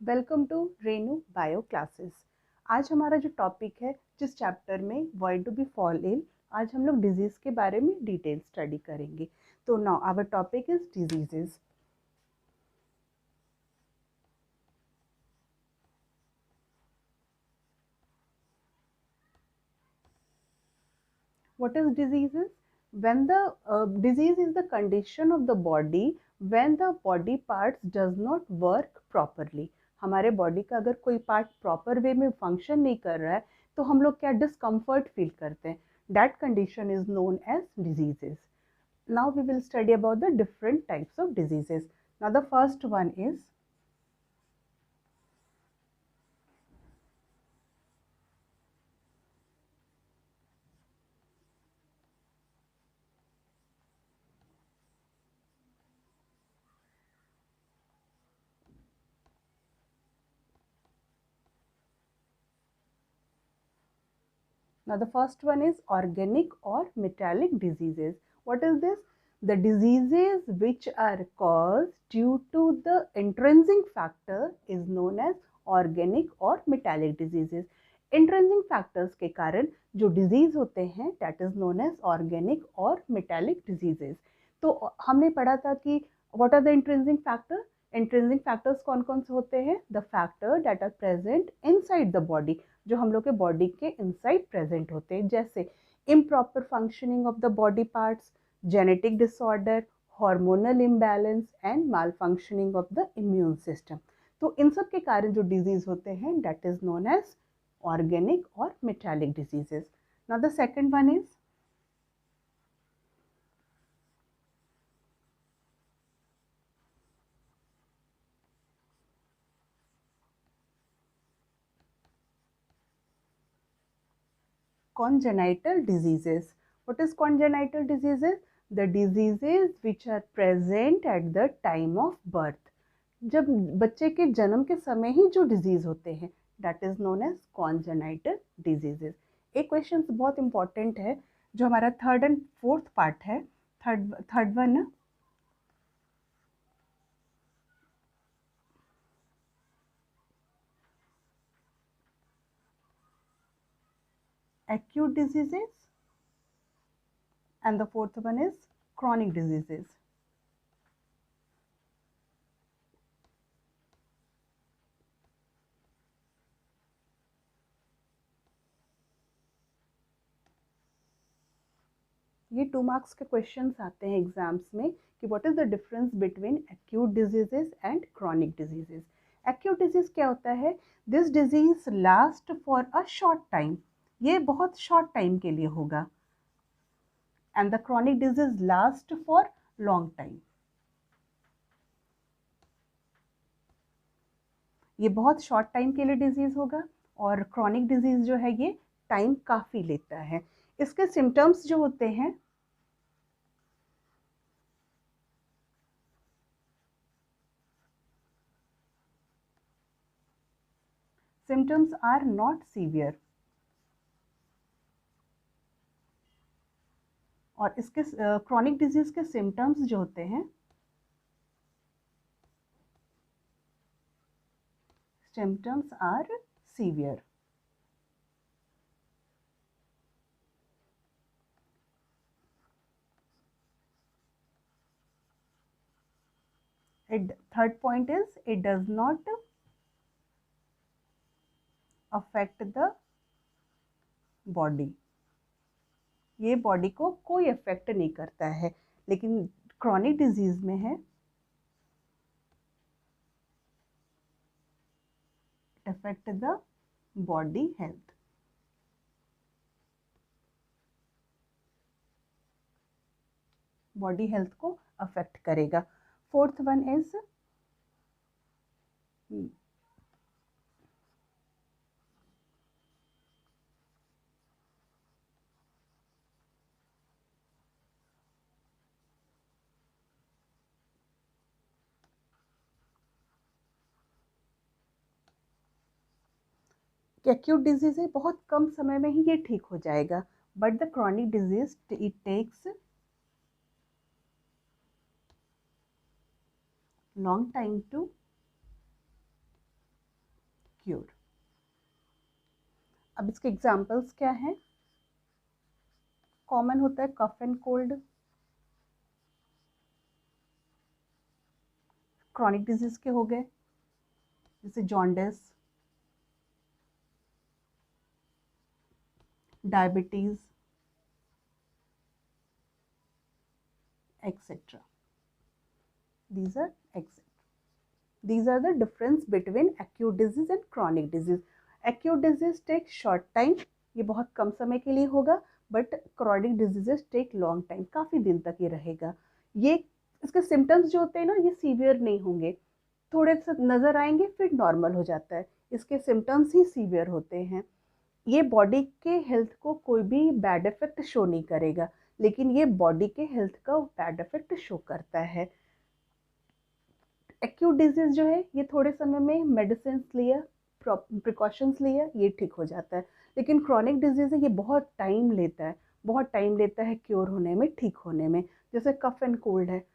Welcome to Renu bio classes. आज हमारा जो टॉपिक है, जिस चैप्टर में why do we fall ill, आज हम लोग डिजीज़ के बारे में डिटेल स्टडी करेंगे। तो now our topic is diseases. What is diseases? When the disease is the condition of the body when the body parts does not work properly. हमारे body का अगर कोई पार्ट प्रॉपर वे में function नहीं कर रहा है तो हम लोग क्या डिस्कम्फर्ट फील करते हैं. That condition is known as diseases. Now we will study about the different types of diseases. Now the first one is Now the first one is organic or metallic diseases. What is this? The diseases which are caused due to the intrinsic factor is known as organic or metallic diseases. Intrinsic factors के कारण जो disease होते हैं that is known as organic or metallic diseases. तो हमने पढ़ा था कि what are the intrinsic factors? Intrinsic factors कौन कौन से होते हैं? The factor that are present inside the body, जो हम लोग के बॉडी के इनसाइड प्रेजेंट होते हैं, जैसे improper functioning of the body parts, genetic disorder, hormonal imbalance and malfunctioning of the immune system. तो इन सब के कारण जो डिजीज होते हैं that is known as organic और metallic diseases. Now the second one is congenital diseases. What is congenital diseases? The diseases which are present at the time of birth. जब बच्चे के जन्म के समय ही जो डिजीज होते हैं that is known as congenital diseases. एक क्वेश्चन बहुत इंपॉर्टेंट है जो हमारा थर्ड एंड फोर्थ पार्ट है. Third one, acute diseases, and the fourth one is chronic diseases. ये 2 मार्क्स के क्वेश्चंस आते हैं एग्जाम्स में कि what is the difference between acute diseases and chronic diseases. Acute disease क्या होता है? This disease last for a short time, ये बहुत शॉर्ट टाइम के लिए होगा. And the chronic disease last for long time. ये बहुत शॉर्ट टाइम के लिए डिजीज होगा और क्रॉनिक डिजीज जो है ये टाइम काफ़ी लेता है. इसके सिम्टम्स जो होते हैं symptoms are not severe. और इसके chronic disease के symptoms जो होते हैं symptoms are severe. Third point is it does not affect the body. ये बॉडी को कोई इफेक्ट नहीं करता है, लेकिन क्रॉनिक डिजीज में है affect the body health. Body health को अफेक्ट करेगा. Fourth one is acute disease है, बहुत कम समय में ही ये ठीक हो जाएगा. But the chronic disease it takes long time to अब इसके एग्जाम्पल्स क्या हैं? कॉमन होता है cough and cold, chronic disease के हो गए जैसे jaundice, diabetes etc. These are the difference between acute disease and chronic disease. Acute disease take short time, ये बहुत कम समय के लिए होगा, but chronic diseases take long time, काफ़ी दिन तक ये रहेगा. ये इसके सिम्टम्स जो होते हैं ना, ये सीवियर नहीं होंगे, थोड़े से नज़र आएंगे फिर नॉर्मल हो जाता है. इसके सिम्टम्स ही सीवियर होते हैं. ये बॉडी के हेल्थ को कोई भी बैड इफेक्ट शो नहीं करेगा, लेकिन ये बॉडी के हेल्थ का बैड इफेक्ट शो करता है. एक्यूट डिजीज जो है ये थोड़े समय में मेडिसिन लिया, प्रिकॉशंस लिया, ये ठीक हो जाता है. लेकिन क्रॉनिक डिजीज है, ये बहुत टाइम लेता है, बहुत टाइम लेता है क्योर होने में, ठीक होने में. जैसे कफ एंड कोल्ड है,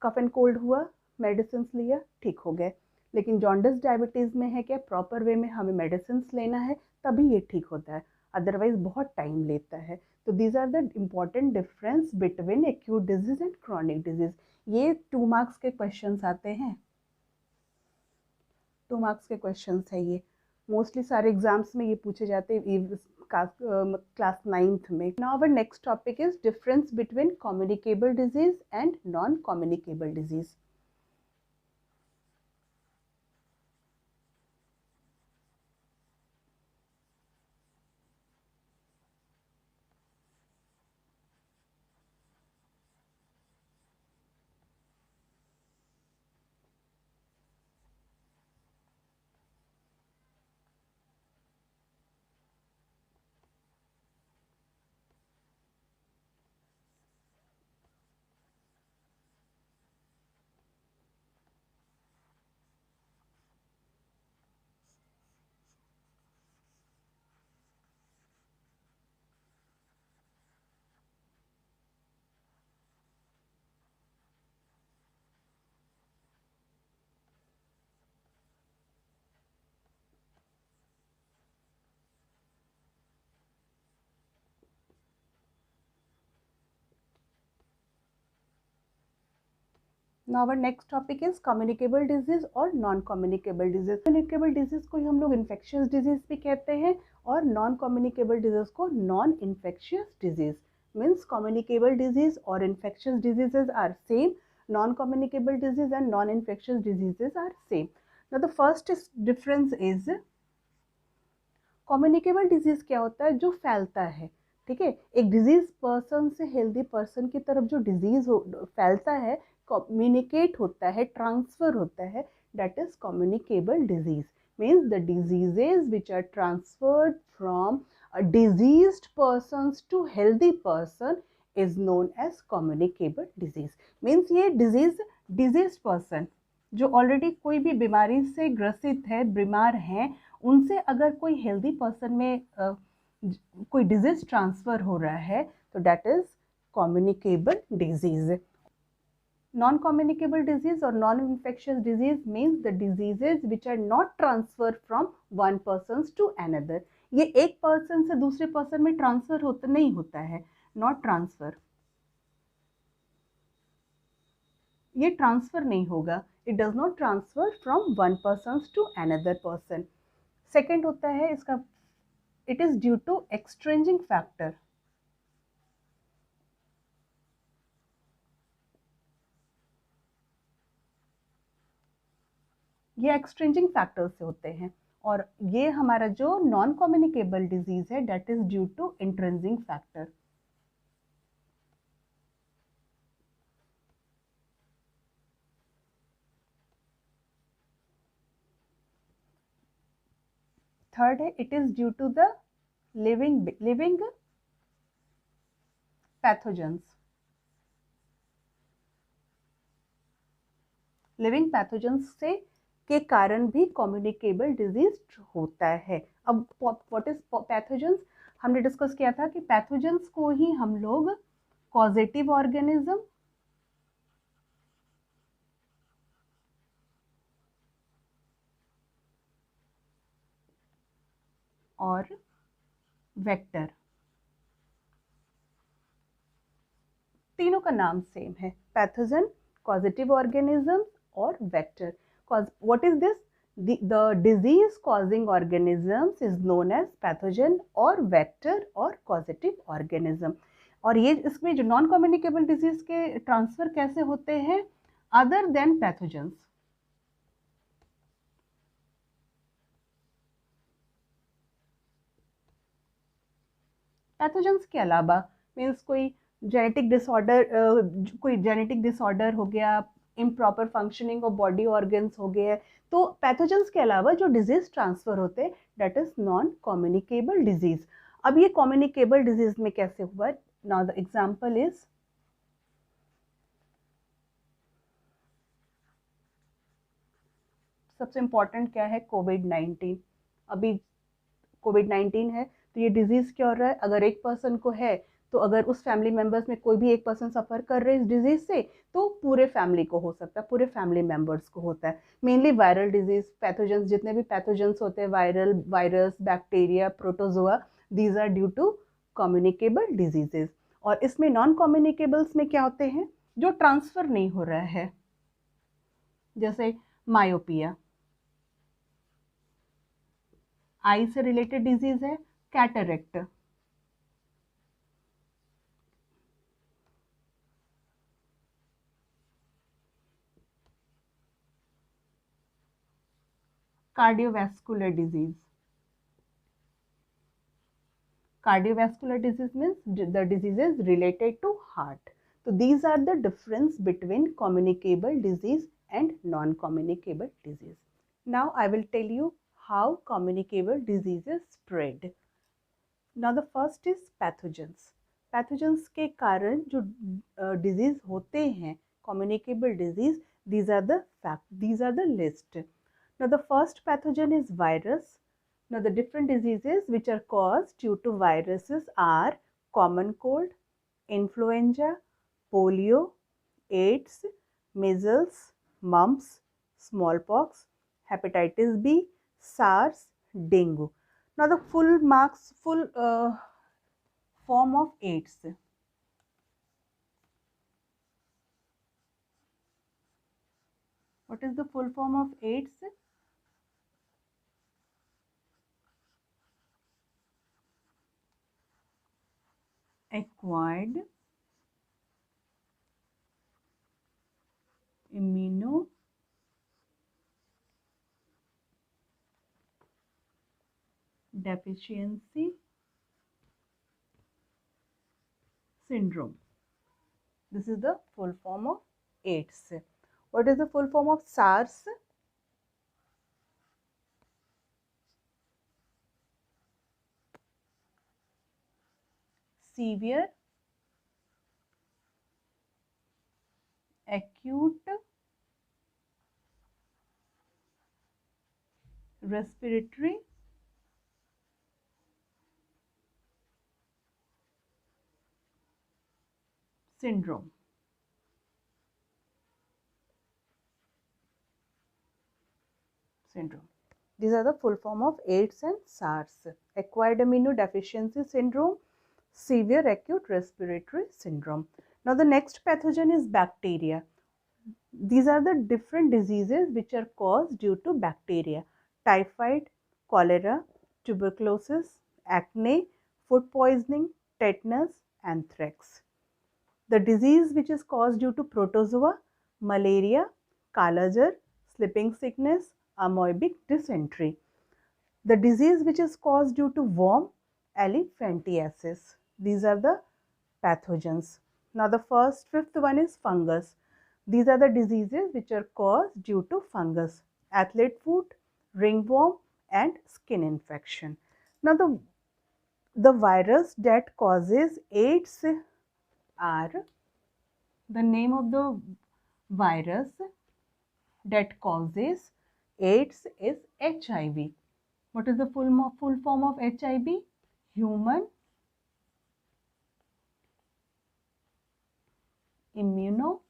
कफ एंड कोल्ड हुआ, मेडिसिन लिया, ठीक हो गए. लेकिन जॉन्डिस डायबिटीज़ में है क्या, प्रॉपर वे में हमें मेडिसिन लेना है तभी ये ठीक होता है, अदरवाइज बहुत टाइम लेता है. तो these are the important difference between acute disease and chronic disease. ये 2 मार्क्स के क्वेश्चंस आते हैं, 2 मार्क्स के क्वेश्चंस है ये. मोस्टली सारे एग्जाम्स में ये पूछे जाते हैं क्लास 9th में. Now our next topic is difference between communicable disease and non communicable disease. Now our next topic is communicable disease और non communicable disease. Communicable disease को हम लोग infectious disease भी कहते हैं और non communicable disease को non infectious disease. Means communicable disease और infectious diseases are same. Non communicable disease and non infectious diseases are same. Now the first difference is communicable disease क्या होता है, जो फैलता है. ठीक है, एक डिजीज पर्सन से हेल्दी पर्सन की तरफ जो डिजीज फैलता है, कम्युनिकेट होता है, ट्रांसफर होता है, that is communicable disease. Means the diseases which are transferred from diseased persons to healthy person is known as communicable disease. Means ये डिजीज पर्सन जो ऑलरेडी कोई भी बीमारी से ग्रसित है, बीमार हैं, उनसे अगर कोई हेल्दी पर्सन में कोई डिजीज ट्रांसफर हो रहा है तो that is communicable disease. Non communicable disease और non infectious disease means the diseases which are not transfer from one person to another. ये एक पर्सन से दूसरे पर्सन में ट्रांसफर होता नहीं होता है, नॉट ट्रांसफर, ये ट्रांसफर नहीं होगा. It does not transfer from one person to another person. Second होता है इसका, it is due to extrinsic factor. ये एक्सट्रेंजिंग फैक्टर से होते हैं. और ये हमारा जो नॉन कम्युनिकेबल डिजीज है that is due to intrinsic factor. Third है, it is due to the living pathogens. Living pathogens से के कारण भी कम्युनिकेबल डिजीज होता है. अब व्हाट इज पैथोजेंस, हमने डिस्कस किया था कि पैथोजेंस को ही हम लोग कॉजेटिव ऑर्गेनिज्म, और वेक्टर, तीनों का नाम सेम है, पैथोजन, कॉजेटिव ऑर्गेनिज्म और vector. What is this? The disease causing organisms is known as pathogen और vector और causative organism. और ये इसमें जो नॉन कम्युनिकेबल डिजीज के ट्रांसफर कैसे होते हैं अदर देन पैथोजेंस? पैथोजेंस के अलावा मीन्स कोई जेनेटिक डिसऑर्डर हो गया, improper functioning of body organs हो गए, तो पैथोजेंस के अलावा जो डिजीज ट्रांसफर होते हैं that is non communicable disease. अब ये कम्युनिकेबल डिजीज में कैसे हुआ? नाउ द एग्जांपल इज सबसे इंपॉर्टेंट क्या है? कोविड-19. अभी कोविड-19 है तो ये डिजीज क्या हो रहा है? अगर एक पर्सन को है तो अगर उस फैमिली मेंबर्स में कोई भी एक पर्सन सफ़र कर रहे हैं इस डिजीज से तो पूरे फैमिली को हो सकता है, पूरे फैमिली मेंबर्स को होता है. मेनली वायरल डिजीज, पैथोजेंस, जितने भी पैथोजेंस होते हैं, viral, virus, bacteria, protozoa, these are due to communicable diseases. और इसमें नॉन कम्युनिकेबल्स में क्या होते हैं? जो ट्रांसफर नहीं हो रहा है, जैसे मायोपिया, आई से रिलेटेड डिजीज है. Cataract, cardiovascular disease. Cardiovascular disease means the diseases related to heart. So these are the difference between communicable disease and non-communicable disease. Now I will tell you how communicable diseases spread. Now the first is pathogens. Pathogens के कारण जो disease होते हैं, communicable disease, these are the list. Now the first pathogen is virus. Now the different diseases which are caused due to viruses are common cold, influenza, polio, AIDS, measles, mumps, smallpox, hepatitis B, SARS, dengue. Now the full form of AIDS. What is the full form of AIDS? Acquired immunodeficiency syndrome. This is the full form of AIDS. What is the full form of SARS? Severe acute respiratory syndrome. These are the full form of AIDS and SARS. Acquired immunodeficiency syndrome, severe acute respiratory syndrome. Now the next pathogen is bacteria. These are the different diseases which are caused due to bacteria. Typhoid, cholera, tuberculosis, acne, food poisoning, tetanus, anthrax. The disease which is caused due to protozoa, malaria, kala jar, sleeping sickness, amoebic dysentery. The disease which is caused due to worm, elephantiasis. These are the pathogens. Now the fifth one is fungus. These are the diseases which are caused due to fungus, athlete foot, ringworm and skin infection. Now the virus that causes AIDS are, the name of the virus that causes AIDS is HIV. What is the full form of HIV? Human immunovirus.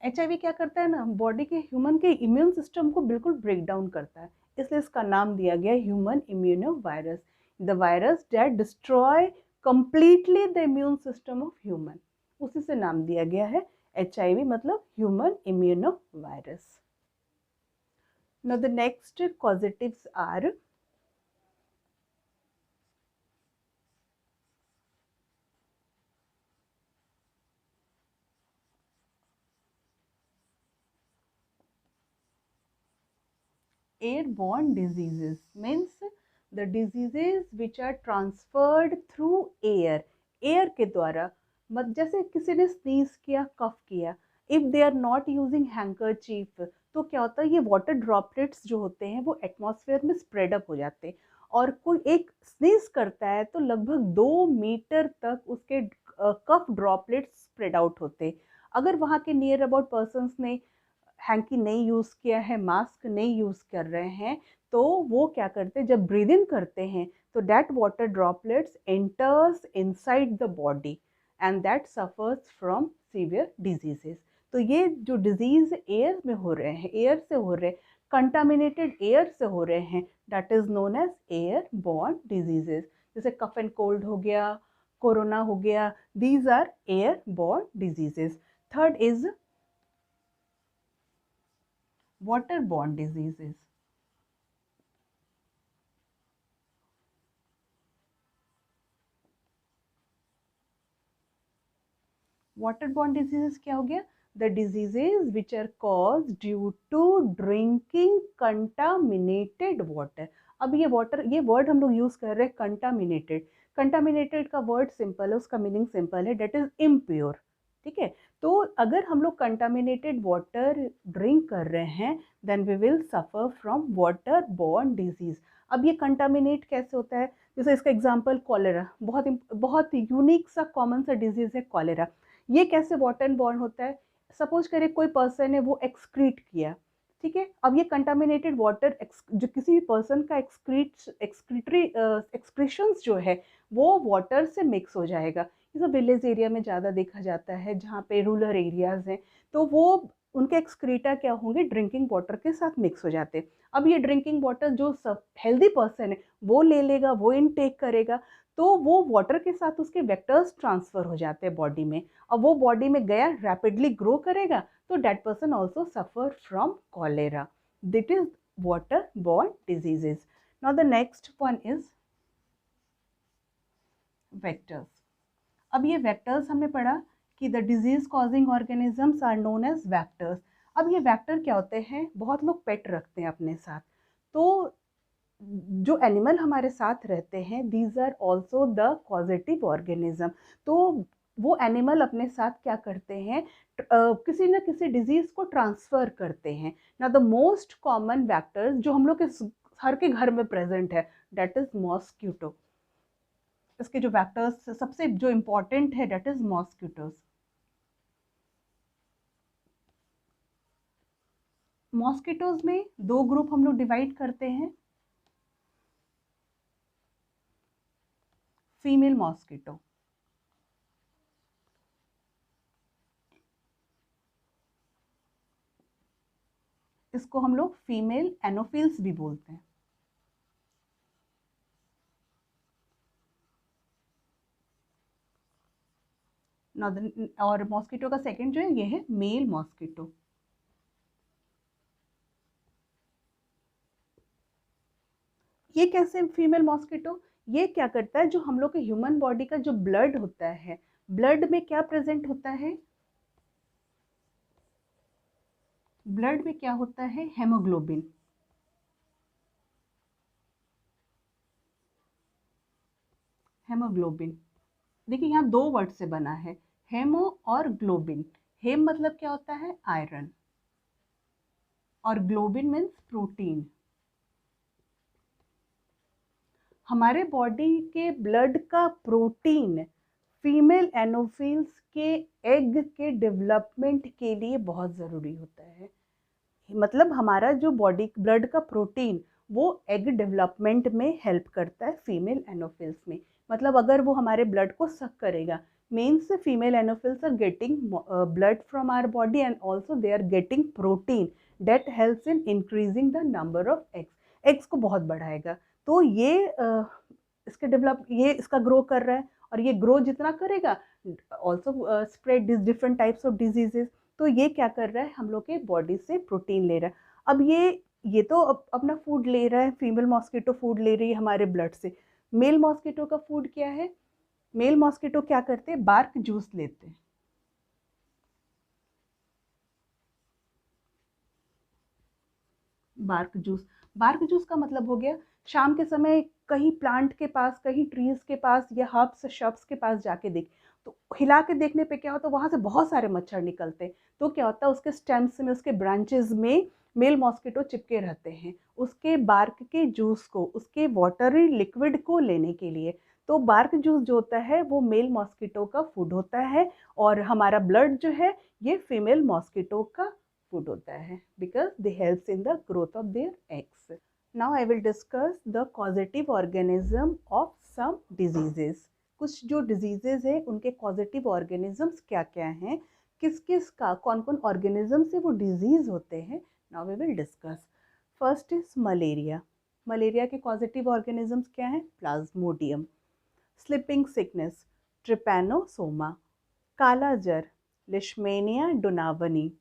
HIV क्या करता है ना, body के human के immune system को बिल्कुल break down करता है, इसलिए इसका नाम दिया गया human immuno virus, the virus that destroy completely the immune system of human, उसी से नाम दिया गया है HIV, मतलब human immuno virus. Now the next causatives are airborne diseases, means the diseases which are transferred through air, air के द्वारा, मत जैसे किसी ने स्नीज किया, कफ किया, if they are not using handkerchief, तो क्या होता है, ये वाटर ड्रॉपलेट्स जो होते हैं वो एटमॉस्फेयर में स्प्रेड अप हो जाते हैं, और कोई एक स्नीज करता है तो लगभग 2 मीटर तक उसके कफ ड्रॉपलेट्स स्प्रेड आउट होते हैं। अगर वहाँ के नियर अबाउट पर्सनस ने हैंकी नहीं यूज़ किया है, मास्क नहीं यूज़ कर रहे हैं, तो वो क्या करते हैं, जब ब्रीद इन करते हैं तो that water droplets enters inside the body and that suffers from severe diseases. तो ये जो डिजीज एयर में हो रहे हैं, एयर से हो रहे हैं, कंटामिनेटेड एयर से हो रहे हैं, that is known as airborne diseases. जैसे कफ एंड कोल्ड हो गया, कोरोना हो गया, these are airborne diseases. Third is waterborne diseases. Waterborne diseases क्या हो गया, the diseases which are caused due to drinking contaminated water। अब ये वाटर, ये वर्ड हम लोग यूज कर रहे हैं कंटामिनेटेड, कंटामिनेटेड का वर्ड सिंपल है, उसका मीनिंग सिंपल है, डेट इज इम्प्योर, ठीक है। तो अगर हम लोग कंटामिनेटेड वाटर ड्रिंक कर रहे हैं then we will suffer from waterborne disease. अब ये कंटामिनेट कैसे होता है, जैसे इसका एग्जांपल कॉलेरा, बहुत यूनिक सा कॉमन सा डिजीज है कॉलेरा। ये कैसे वाटर बॉर्न होता है, सपोज करें कोई पर्सन है वो एक्सक्रीट किया, ठीक है, अब ये कंटामिनेटेड वाटर जो किसी भी पर्सन का एक्सक्रीशंस जो है वो वाटर से मिक्स हो जाएगा। ये सब विलेज एरिया में ज़्यादा देखा जाता है, जहाँ पे रूरल एरियाज़ हैं, तो वो उनके एक्सक्रीटा क्या होंगे, ड्रिंकिंग वाटर के साथ मिक्स हो जाते हैं। अब ये ड्रिंकिंग वाटर जो सब हेल्दी पर्सन है वो ले लेगा, वो इनटेक करेगा, तो वो वाटर के साथ उसके वेक्टर्स ट्रांसफ़र हो जाते हैं बॉडी में। अब वो बॉडी में गया, रैपिडली ग्रो करेगा, तो that person also suffer from cholera. That is waterborne diseases. Now the next one is vectors. अब ये वेक्टर्स हमने पढ़ा कि the disease causing organisms are known as vectors. अब ये वेक्टर क्या होते हैं, बहुत लोग पेट रखते हैं अपने साथ, तो जो एनिमल हमारे साथ रहते हैं these are also the causative organism. तो वो एनिमल अपने साथ क्या करते हैं, किसी न किसी डिजीज को ट्रांसफर करते हैं ना। द मोस्ट कॉमन वेक्टर्स जो हम लोग के हर के घर में प्रेजेंट है, डेट इज मॉस्क्यूटो। इसके जो वेक्टर्स सबसे जो इम्पोर्टेंट है डेट इज मॉस्क्यूटोज। मॉस्किटोज में 2 ग्रुप हम लोग डिवाइड करते हैं, फीमेल मॉस्किटो, इसको हम लोग फीमेल एनोफिल्स भी बोलते हैं। और मॉस्किटो का सेकंड जो है ये है मेल मॉस्किटो। ये कैसे फीमेल मॉस्किटो, ये क्या करता है, जो हम लोग के ह्यूमन बॉडी का जो ब्लड होता है, ब्लड में क्या प्रेजेंट होता है, ब्लड में क्या होता है, हेमोग्लोबिन। हेमोग्लोबिन, देखिए यहाँ 2 वर्ड से बना है, हेमो और ग्लोबिन। हेम मतलब क्या होता है, आयरन, और ग्लोबिन मीन्स प्रोटीन। हमारे बॉडी के ब्लड का प्रोटीन फीमेल एनोफिल्स के एग के डेवलपमेंट के लिए बहुत ज़रूरी होता है। मतलब हमारा जो बॉडी ब्लड का प्रोटीन वो एग डेवलपमेंट में हेल्प करता है फीमेल एनोफिल्स में। मतलब अगर वो हमारे ब्लड को सक करेगा, means the female anophils are getting blood from our body and also they are getting protein that helps in increasing the number of eggs. eggs को बहुत बढ़ाएगा, तो ये इसके डेवलप, ये इसका ग्रो कर रहा है और ये ग्रो जितना करेगा also spread this different types of diseases. तो ये क्या कर रहा है, हम लोग के बॉडी से प्रोटीन ले रहा है। अब ये तो अपना फूड ले रहा है, फीमेल मॉस्किटो फूड ले रही है हमारे ब्लड से। मेल मॉस्किटो का फूड क्या है, मेल मॉस्किटो क्या करते हैं, बार्क जूस लेते हैं। बार्क जूस, बार्क जूस का मतलब हो गया शाम के समय कहीं प्लांट के पास, कहीं ट्रीज के पास या हर्ब्स शब्स के पास जाके देख, तो हिला के देखने पे क्या होता है, वहां से बहुत सारे मच्छर निकलते हैं। तो क्या होता है, उसके स्टेम्स में, उसके ब्रांचेस में मेल मॉस्किटो चिपके रहते हैं उसके बार्क के जूस को, उसके वाटरी लिक्विड को लेने के लिए। तो बार्क जूस जो होता है वो मेल मॉस्किटो का फूड होता है और हमारा ब्लड जो है ये फीमेल मॉस्किटो का फूड होता है, because they helps in the growth of their eggs. Now I will discuss the causative organism of some diseases. कुछ जो डिजीजेज है उनके कॉजेटिव ऑर्गेनिजम्स क्या क्या हैं, किस किस का कौन कौन ऑर्गेनिज्म से वो डिजीज होते हैं, now we will discuss. First is malaria. Malaria के कॉजेटिव ऑर्गेनिजम्स क्या हैं, प्लाज्मोडियम। Sleeping sickness, Trypanosoma. काला जर, लिशमेनिया डोनावनी।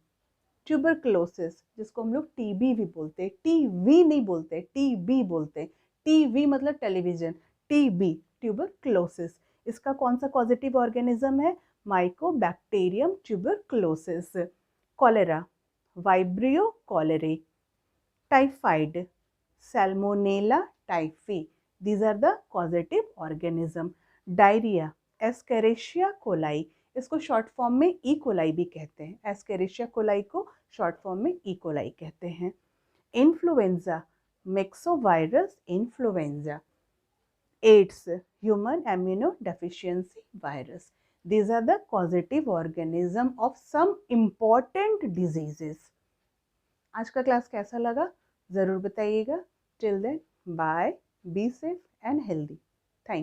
ट्यूबरक्लोसिस, जिसको हम लोग टीबी भी बोलते हैं, टीवी नहीं बोलते, टीबी बोलते हैं, टीवी मतलब टेलीविजन, टीबी ट्यूबरक्लोसिस। इसका कौन सा पॉजिटिव ऑर्गेनिज्म है, mycobacterium tuberculosis. Cholera, vibrio cholerae. Typhoid, salmonella typhi, these are the causative organism. Diarrhoea, escherichia coli, इसको शॉर्ट फॉर्म में ई कोलाई भी कहते हैं, एस्केरिशिया कोलाई को शॉर्ट फॉर्म में ई कोलाई कहते हैं। Influenza, myxovirus influenza. AIDS, human immuno deficiency virus. These are the causative organism of some important diseases. आज का क्लास कैसा लगा ज़रूर बताइएगा। Till then, bye, be safe and healthy. Thank you.